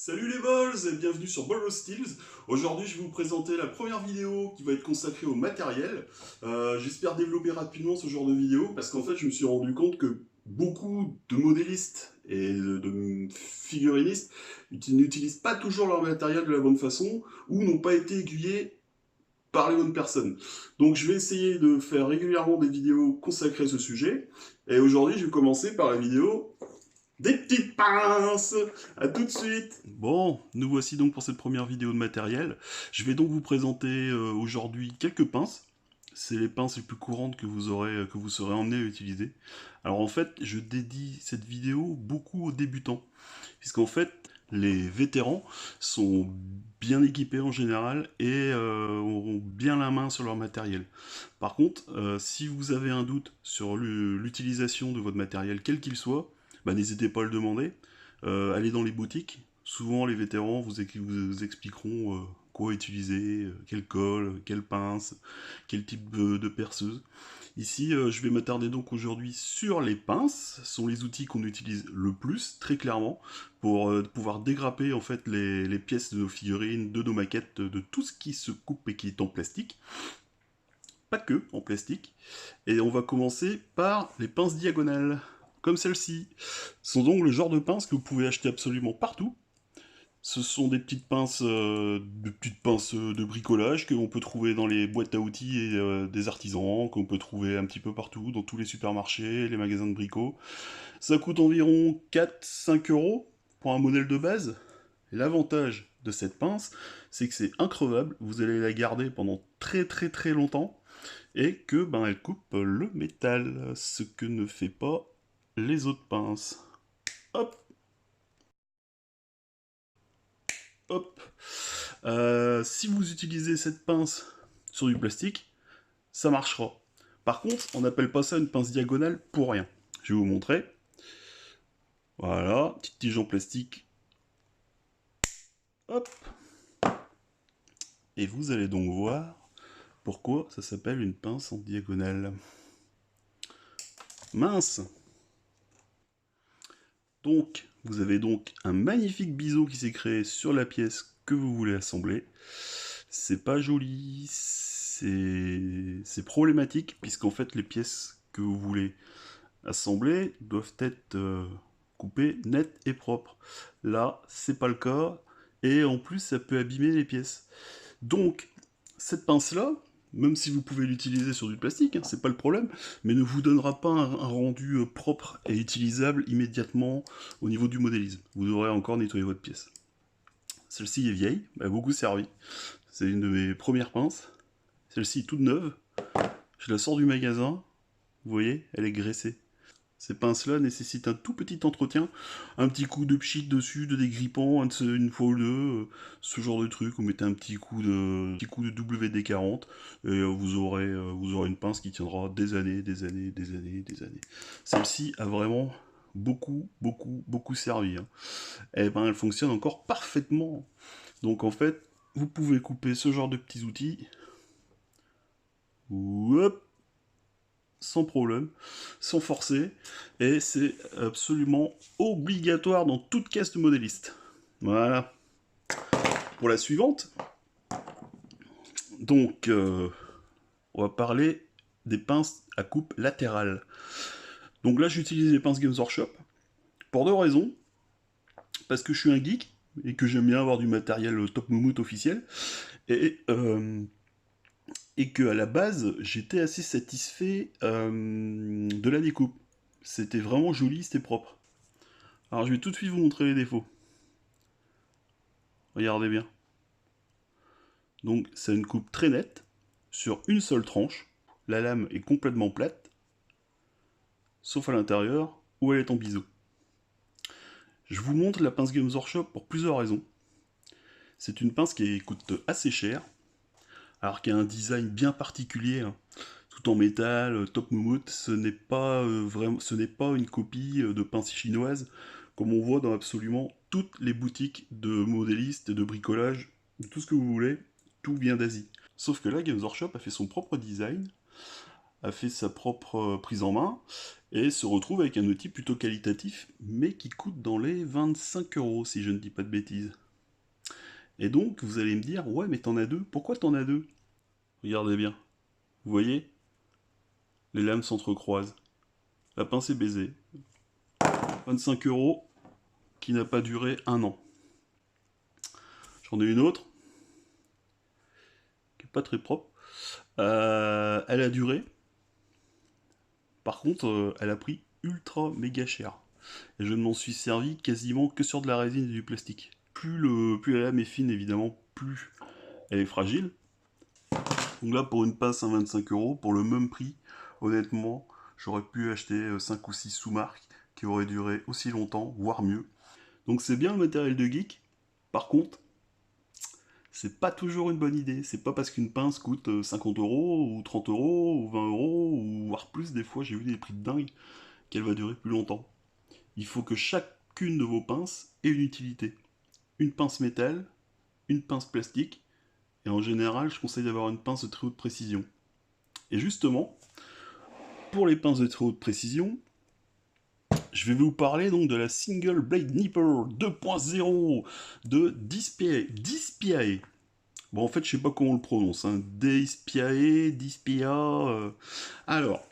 Salut les balls et bienvenue sur Ball Steels. Aujourd'hui, je vais vous présenter la première vidéo qui va être consacrée au matériel. J'espère développer rapidement ce genre de vidéo parce qu'en fait, je me suis rendu compte que beaucoup de modélistes et de figurinistes n'utilisent pas toujours leur matériel de la bonne façon ou n'ont pas été aiguillés par les bonnes personnes. Donc, je vais essayer de faire régulièrement des vidéos consacrées à ce sujet. Et aujourd'hui, je vais commencer par la vidéo des petites pinces. À tout de suite. Bon, nous voici donc pour cette première vidéo de matériel. Je vais donc vous présenter aujourd'hui quelques pinces. C'est les pinces les plus courantes que vous serez emmené à utiliser. Alors en fait, je dédie cette vidéo beaucoup aux débutants, puisqu'en fait, les vétérans sont bien équipés en général et auront bien la main sur leur matériel. Par contre, si vous avez un doute sur l'utilisation de votre matériel, quel qu'il soit, bah, n'hésitez pas à le demander. Allez dans les boutiques. Souvent, les vétérans vous expliqueront quoi utiliser, quelle colle, quelle pince, quel type de perceuse. Ici, je vais m'attarder donc aujourd'hui sur les pinces. Ce sont les outils qu'on utilise le plus, très clairement, pour pouvoir dégrapper en fait les pièces de nos figurines, de nos maquettes, de tout ce qui se coupe et qui est en plastique. Pas que en plastique. Et on va commencer par les pinces diagonales, comme celle-ci. Ce sont donc le genre de pinces que vous pouvez acheter absolument partout. Ce sont des petites pinces de bricolage que l'on peut trouver dans les boîtes à outils et des artisans, qu'on peut trouver un petit peu partout, dans tous les supermarchés, les magasins de bricots. Ça coûte environ 4-5 € pour un modèle de base. L'avantage de cette pince, c'est que c'est increvable, vous allez la garder pendant très très très longtemps, et que ben elle coupe le métal, ce que ne fait pas les autres pinces. Hop, hop. Si vous utilisez cette pince sur du plastique, ça marchera. Par contre, on n'appelle pas ça une pince diagonale pour rien. Je vais vous montrer. Voilà, petite tige en plastique. Hop. Et vous allez donc voir pourquoi ça s'appelle une pince en diagonale. Mince. Donc, vous avez donc un magnifique biseau qui s'est créé sur la pièce que vous voulez assembler. C'est pas joli, c'est problématique, puisqu'en fait les pièces que vous voulez assembler doivent être coupées nettes et propres. Là, c'est pas le cas, et en plus ça peut abîmer les pièces. Donc, cette pince-là, même si vous pouvez l'utiliser sur du plastique, hein, c'est pas le problème, mais ne vous donnera pas un rendu propre et utilisable immédiatement au niveau du modélisme. Vous devrez encore nettoyer votre pièce. Celle-ci est vieille, elle a beaucoup servi. C'est une de mes premières pinces. Celle-ci toute neuve. Je la sors du magasin. Vous voyez, elle est graissée. Ces pinces-là nécessitent un tout petit entretien, un petit coup de pchit dessus, de dégrippant, une fois ou deux, ce genre de truc. Vous mettez un petit coup de WD-40 et vous aurez une pince qui tiendra des années, des années, des années, des années. Celle-ci a vraiment beaucoup servi, hein. Et ben, elle fonctionne encore parfaitement. Donc en fait, vous pouvez couper ce genre de petits outils, hop, sans problème, sans forcer, et c'est absolument obligatoire dans toute caisse de modéliste. Voilà. Pour la suivante, donc, on va parler des pinces à coupe latérale. Donc là, j'utilise les pinces Games Workshop, pour deux raisons. Parce que je suis un geek, et que j'aime bien avoir du matériel top moumoute officiel, et que à la base j'étais assez satisfait de la découpe. C'était vraiment joli, c'était propre. Alors je vais tout de suite vous montrer les défauts. Regardez bien. Donc c'est une coupe très nette, sur une seule tranche. La lame est complètement plate, sauf à l'intérieur, où elle est en biseau. Je vous montre la pince Games Workshop pour plusieurs raisons. C'est une pince qui coûte assez cher, alors qu'il y a un design bien particulier, hein. Tout en métal, top moumoute, ce n'est pas une copie de pince chinoise comme on voit dans absolument toutes les boutiques de modélistes et de bricolage, de tout ce que vous voulez, tout vient d'Asie. Sauf que là, Games Workshop a fait son propre design, a fait sa propre prise en main et se retrouve avec un outil plutôt qualitatif, mais qui coûte dans les 25 € si je ne dis pas de bêtises. Et donc, vous allez me dire, ouais, mais t'en as deux. Pourquoi t'en as deux? Regardez bien. Vous voyez? Les lames s'entrecroisent. La pince est baisée. 25 € qui n'a pas duré un an. J'en ai une autre qui n'est pas très propre. Elle a duré. Par contre, elle a pris ultra méga cher. Et je ne m'en suis servi quasiment que sur de la résine et du plastique. Plus la lame est fine, évidemment, plus elle est fragile. Donc là, pour une pince à 25 €, pour le même prix, honnêtement, j'aurais pu acheter 5 ou 6 sous-marques qui auraient duré aussi longtemps, voire mieux. Donc c'est bien le matériel de geek. Par contre, c'est pas toujours une bonne idée. C'est pas parce qu'une pince coûte 50 € ou 30 € ou 20 € ou voire plus, des fois j'ai vu des prix de dingue, qu'elle va durer plus longtemps. Il faut que chacune de vos pinces ait une utilité. Une pince métal, une pince plastique, et en général je conseille d'avoir une pince de très haute précision. Et justement, pour les pinces de très haute précision, je vais vous parler donc de la Single Blade Nipper 2.0 de Dispiae. Bon, en fait, je sais pas comment on le prononce, hein. Dispia. Alors,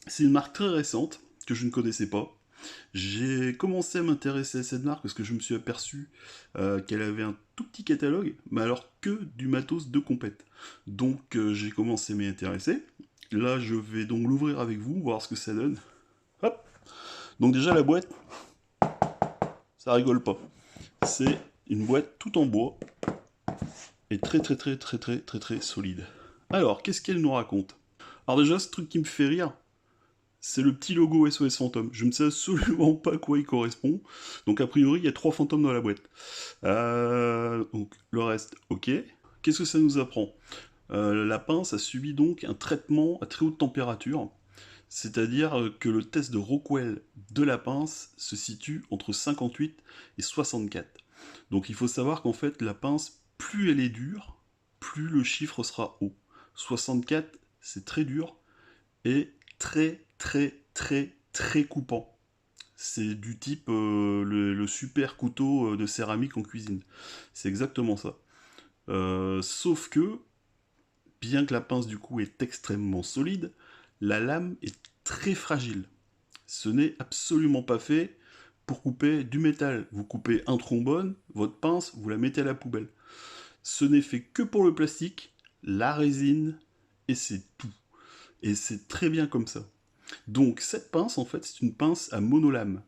c'est une marque très récente que je ne connaissais pas. J'ai commencé à m'intéresser à cette marque parce que je me suis aperçu qu'elle avait un tout petit catalogue, mais alors que du matos de compète. Donc, j'ai commencé à m'y intéresser. Là, je vais donc l'ouvrir avec vous, voir ce que ça donne. Hop. Donc déjà, la boîte, ça rigole pas. C'est une boîte tout en bois et très solide. Alors, qu'est-ce qu'elle nous raconte? Alors déjà, ce truc qui me fait rire, c'est le petit logo SOS Fantôme. Je ne sais absolument pas à quoi il correspond. Donc a priori, il y a 3 fantômes dans la boîte. Donc le reste, ok. Qu'est-ce que ça nous apprend? La pince a subi donc un traitement à très haute température. C'est-à-dire que le test de Rockwell de la pince se situe entre 58 et 64. Donc il faut savoir qu'en fait, la pince, plus elle est dure, plus le chiffre sera haut. 64, c'est très dur et très coupant. C'est du type le super couteau de céramique en cuisine. C'est exactement ça. Sauf que, bien que la pince du coup est extrêmement solide, la lame est très fragile. Ce n'est absolument pas fait pour couper du métal. Vous coupez un trombone, votre pince, vous la mettez à la poubelle. Ce n'est fait que pour le plastique, la résine, et c'est tout. Et c'est très bien comme ça. Donc cette pince, en fait, c'est une pince à monolame.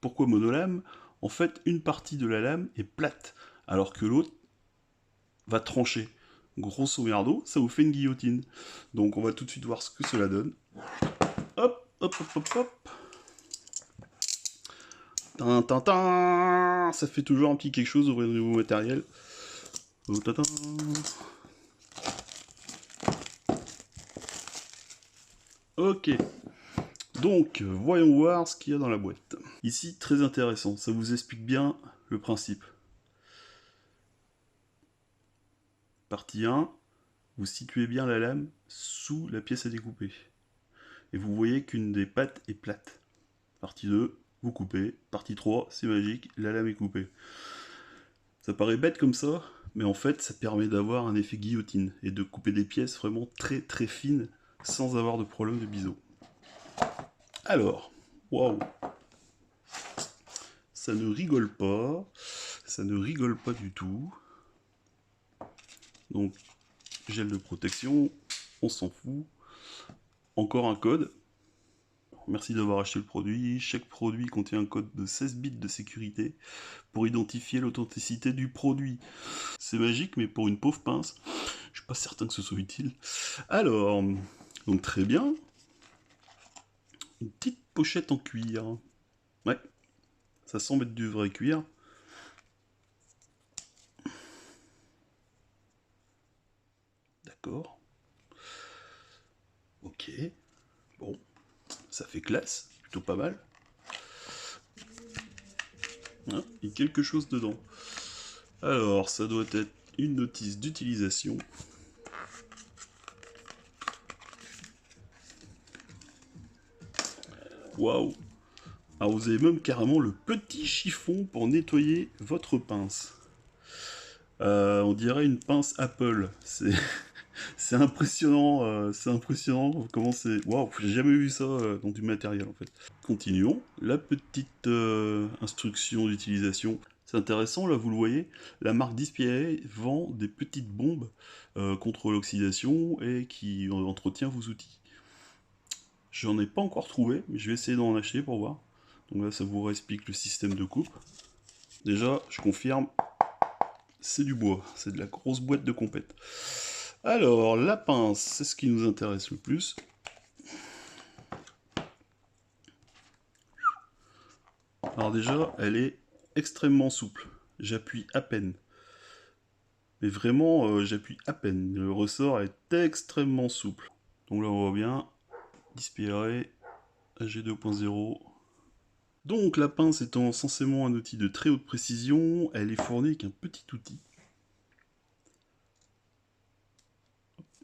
Pourquoi monolame? En fait, une partie de la lame est plate, alors que l'autre va trancher. Grosso merdo, ça vous fait une guillotine. Donc on va tout de suite voir ce que cela donne. Hop, hop, hop, hop, hop. Tintintin. Ça fait toujours un petit quelque chose d'ouvrir de nouveau matériel. Ok. Donc, voyons voir ce qu'il y a dans la boîte. Ici, très intéressant, ça vous explique bien le principe. Partie 1, vous situez bien la lame sous la pièce à découper. Et vous voyez qu'une des pattes est plate. Partie 2, vous coupez. Partie 3, c'est magique, la lame est coupée. Ça paraît bête comme ça, mais en fait, ça permet d'avoir un effet guillotine et de couper des pièces vraiment très fines sans avoir de problème de biseau. Alors, waouh, ça ne rigole pas du tout. Donc, gel de protection, on s'en fout. Encore un code. Merci d'avoir acheté le produit. Chaque produit contient un code de 16 bits de sécurité pour identifier l'authenticité du produit. C'est magique, mais pour une pauvre pince, je suis pas certain que ce soit utile. Alors, donc très bien. Une petite pochette en cuir. Ouais, ça semble être du vrai cuir. D'accord. Ok. Bon, ça fait classe, plutôt pas mal. Ah, il y a quelque chose dedans. Alors, ça doit être une notice d'utilisation. Waouh! Alors vous avez même carrément le petit chiffon pour nettoyer votre pince. On dirait une pince Apple. C'est impressionnant, comment c'est. Waouh, j'ai jamais vu ça dans du matériel en fait. Continuons. La petite instruction d'utilisation. C'est intéressant, là vous le voyez, la marque Dispiae vend des petites bombes contre l'oxydation et qui entretient vos outils. J'en ai pas encore trouvé, mais je vais essayer d'en acheter pour voir. Donc là ça vous explique le système de coupe. Déjà, je confirme, c'est du bois, c'est de la grosse boîte de compète. Alors, la pince, c'est ce qui nous intéresse le plus. Alors déjà, elle est extrêmement souple. J'appuie à peine. Mais vraiment, j'appuie à peine. Le ressort est extrêmement souple. Donc là, on voit bien. Dispiae AG 2.0. Donc la pince étant censément un outil de très haute précision, elle est fournie avec un petit outil.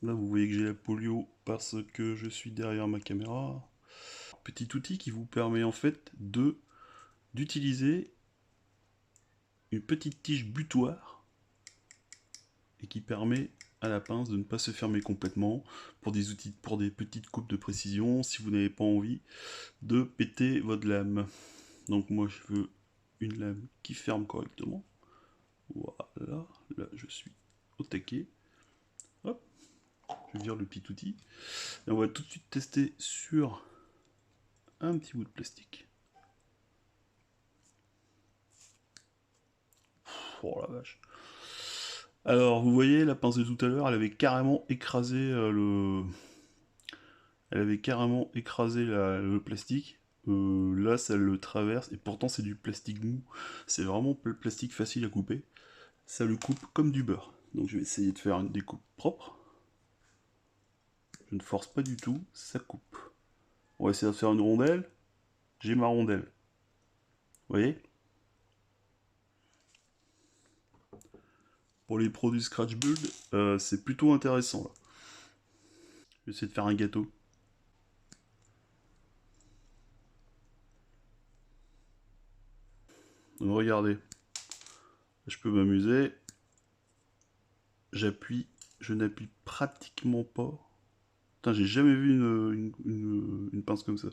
Là, vous voyez que j'ai la polio parce que je suis derrière ma caméra. Petit outil qui vous permet en fait d'utiliser une petite tige butoir et qui permet à la pince de ne pas se fermer complètement pour des petites coupes de précision si vous n'avez pas envie de péter votre lame. Donc moi je veux une lame qui ferme correctement. Voilà, là je suis au taquet. Hop, je vire le petit outil. Et on va tout de suite tester sur un petit bout de plastique. Oh la vache. Alors, vous voyez, la pince de tout à l'heure, elle avait carrément écrasé Elle avait carrément écrasé le plastique. Là, ça le traverse, et pourtant c'est du plastique mou. C'est vraiment le plastique facile à couper. Ça le coupe comme du beurre. Donc je vais essayer de faire une découpe propre. Je ne force pas du tout, ça coupe. On va essayer de faire une rondelle. J'ai ma rondelle. Vous voyez? Pour les produits Scratch Build, c'est plutôt intéressant là. Je vais essayer de faire un gâteau. Donc regardez, je peux m'amuser. J'appuie, je n'appuie pratiquement pas. Putain, j'ai jamais vu une pince comme ça.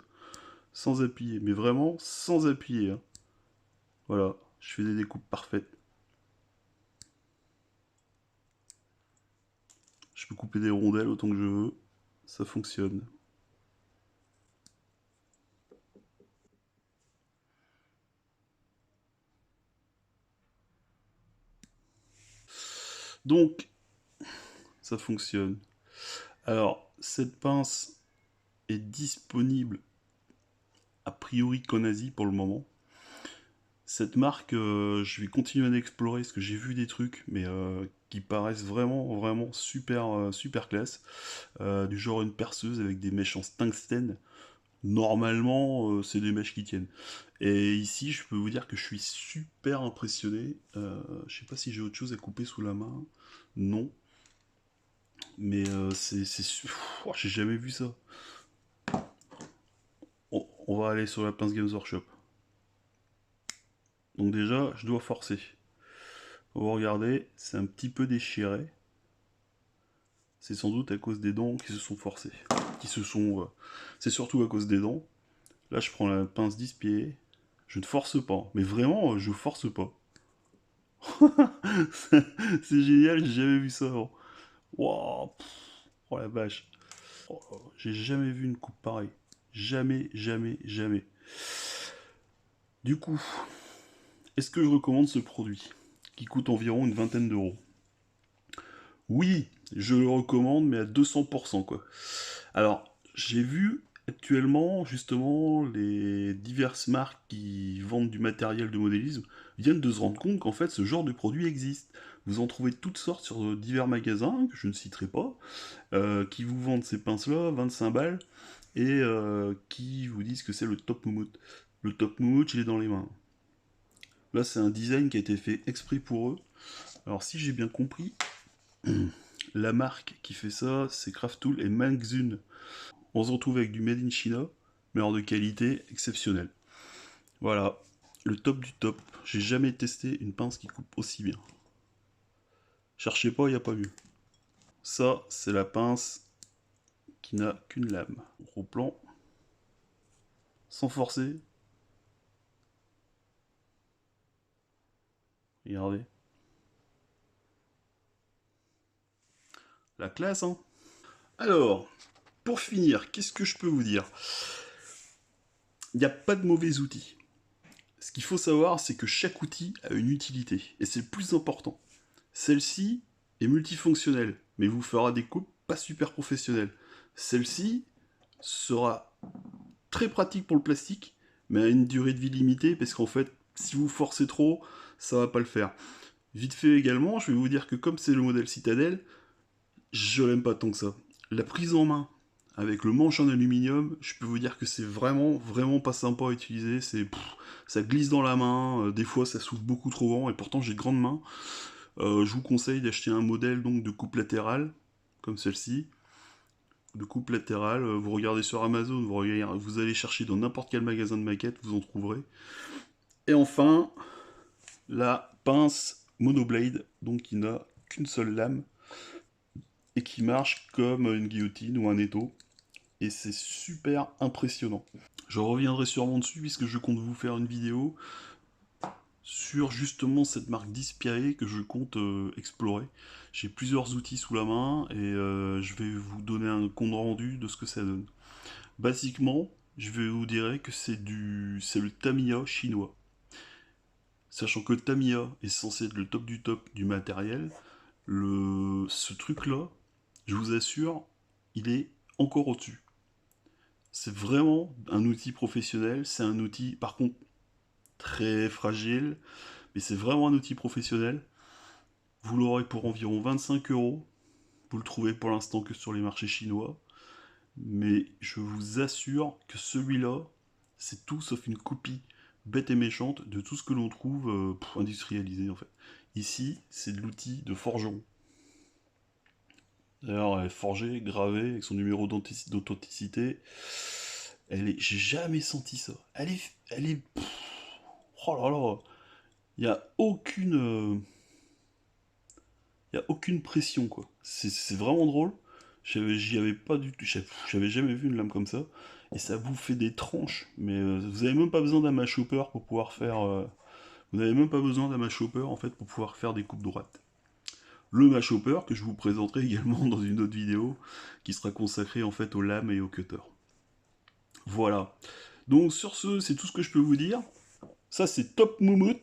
Sans appuyer, mais vraiment sans appuyer. Hein. Voilà, je fais des découpes parfaites. Je peux couper des rondelles autant que je veux. Ça fonctionne. Donc, ça fonctionne. Alors, cette pince est disponible a priori qu'en Asie pour le moment. Cette marque, je vais continuer à explorer parce que j'ai vu des trucs, mais qui paraissent vraiment super classe. Du genre une perceuse avec des mèches en tungstène. Normalement, c'est des mèches qui tiennent. Et ici, je peux vous dire que je suis super impressionné. Je sais pas si j'ai autre chose à couper sous la main. Non. Mais j'ai jamais vu ça. On va aller sur la pince Games Workshop. Donc déjà, je dois forcer. Vous regardez, c'est un petit peu déchiré. C'est sans doute à cause des dents qui se sont forcées. C'est surtout à cause des dents. Là, je prends la pince 10 pieds. Je ne force pas. Mais vraiment, je force pas. C'est génial, j'ai jamais vu ça avant. Wow, oh la vache. Oh, j'ai jamais vu une coupe pareille. Jamais. Du coup, est-ce que je recommande ce produit qui coûte environ une vingtaine d'euros? Oui, je le recommande, mais à 200% quoi. Alors, j'ai vu actuellement, justement, les diverses marques qui vendent du matériel de modélisme viennent de se rendre compte qu'en fait, ce genre de produit existe. Vous en trouvez toutes sortes sur divers magasins, que je ne citerai pas, qui vous vendent ces pinces-là, 25 balles, et qui vous disent que c'est le top moumoute. Le top moumoute, il est dans les mains. Là, c'est un design qui a été fait exprès pour eux. Alors, si j'ai bien compris, la marque qui fait ça, c'est Crafttool et Mangzun. On se retrouve avec du Made in China, mais alors de qualité exceptionnelle. Voilà, le top du top. J'ai jamais testé une pince qui coupe aussi bien. Cherchez pas, il n'y a pas mieux. Ça, c'est la pince qui n'a qu'une lame. Gros plan. Sans forcer. Regardez. La classe, hein. Alors, pour finir, qu'est-ce que je peux vous dire? Il n'y a pas de mauvais outils. Ce qu'il faut savoir, c'est que chaque outil a une utilité, et c'est le plus important. Celle-ci est multifonctionnelle, mais vous fera des coupes pas super professionnelles. Celle-ci sera très pratique pour le plastique, mais à une durée de vie limitée, parce qu'en fait, si vous forcez trop, ça va pas le faire. Vite fait également, je vais vous dire que comme c'est le modèle Citadel, je l'aime pas tant que ça. La prise en main avec le manche en aluminium, je peux vous dire que c'est vraiment pas sympa à utiliser. Ça glisse dans la main, des fois ça souffle beaucoup trop grand, et pourtant j'ai de grandes mains. Je vous conseille d'acheter un modèle donc de coupe latérale, comme celle-ci. De coupe latérale, vous regardez sur Amazon, vous allez chercher dans n'importe quel magasin de maquettes, vous en trouverez. Et enfin, la pince monoblade, donc qui n'a qu'une seule lame, et qui marche comme une guillotine ou un étau. Et c'est super impressionnant. Je reviendrai sûrement dessus puisque je compte vous faire une vidéo sur justement cette marque Dispiae que je compte explorer. J'ai plusieurs outils sous la main et je vais vous donner un compte rendu de ce que ça donne. Basiquement, je vais vous dire que c'est le Tamiya chinois. Sachant que le Tamiya est censé être le top du matériel, ce truc-là, je vous assure, il est encore au-dessus. C'est vraiment un outil professionnel, c'est un outil par contre très fragile, mais c'est vraiment un outil professionnel. Vous l'aurez pour environ 25 euros. Vous le trouvez pour l'instant que sur les marchés chinois. Mais je vous assure que celui-là, c'est tout sauf une copie bête et méchante de tout ce que l'on trouve industrialisé en fait. Ici, c'est de l'outil de forgeron. D'ailleurs, elle est forgée, gravée, avec son numéro d'authenticité. J'ai jamais senti ça. Oh là là, il n'y a aucune pression quoi. C'est vraiment drôle. J'y avais pas du tout, j'avais jamais vu une lame comme ça. Et ça vous fait des tranches. Mais vous avez même pas besoin d'un match chopper pour pouvoir faire. Vous n'avez même pas besoin d'un match chopper en fait pour pouvoir faire des coupes droites. Le match chopper que je vous présenterai également dans une autre vidéo qui sera consacrée en fait aux lames et aux cutters. Voilà. Donc sur ce, c'est tout ce que je peux vous dire. Ça c'est top moumoute.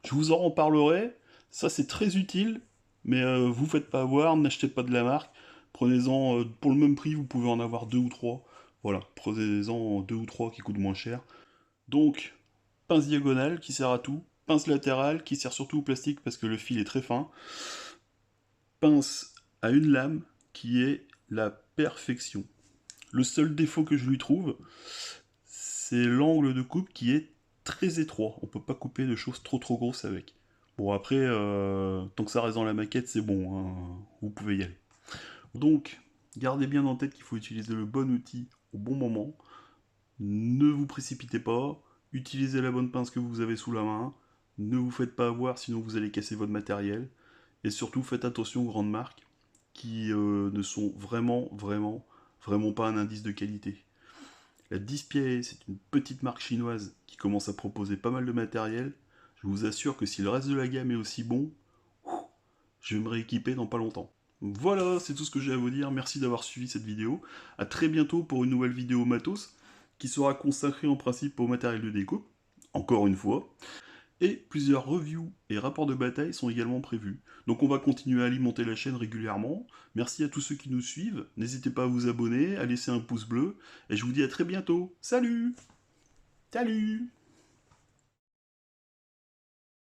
Je vous en reparlerai. Ça c'est très utile. Mais vous faites pas avoir, n'achetez pas de la marque. Prenez-en pour le même prix, vous pouvez en avoir deux ou trois. Voilà, prenez-en deux ou trois qui coûtent moins cher. Donc, pince diagonale qui sert à tout. Pince latérale qui sert surtout au plastique parce que le fil est très fin. Pince à une lame qui est la perfection. Le seul défaut que je lui trouve, c'est l'angle de coupe qui est très étroit. On peut pas couper de choses trop grosses avec. Bon après, tant que ça reste dans la maquette, c'est bon, hein, vous pouvez y aller. Donc, gardez bien en tête qu'il faut utiliser le bon outil au bon moment. Ne vous précipitez pas, utilisez la bonne pince que vous avez sous la main. Ne vous faites pas avoir, sinon vous allez casser votre matériel. Et surtout, faites attention aux grandes marques qui ne sont vraiment pas un indice de qualité. La Dispiae, c'est une petite marque chinoise qui commence à proposer pas mal de matériel. Je vous assure que si le reste de la gamme est aussi bon, je vais me rééquiper dans pas longtemps. Voilà, c'est tout ce que j'ai à vous dire. Merci d'avoir suivi cette vidéo. A très bientôt pour une nouvelle vidéo matos qui sera consacrée en principe au matériel de découpe, encore une fois. Et plusieurs reviews et rapports de bataille sont également prévus. Donc on va continuer à alimenter la chaîne régulièrement. Merci à tous ceux qui nous suivent. N'hésitez pas à vous abonner, à laisser un pouce bleu. Et je vous dis à très bientôt. Salut! Salut!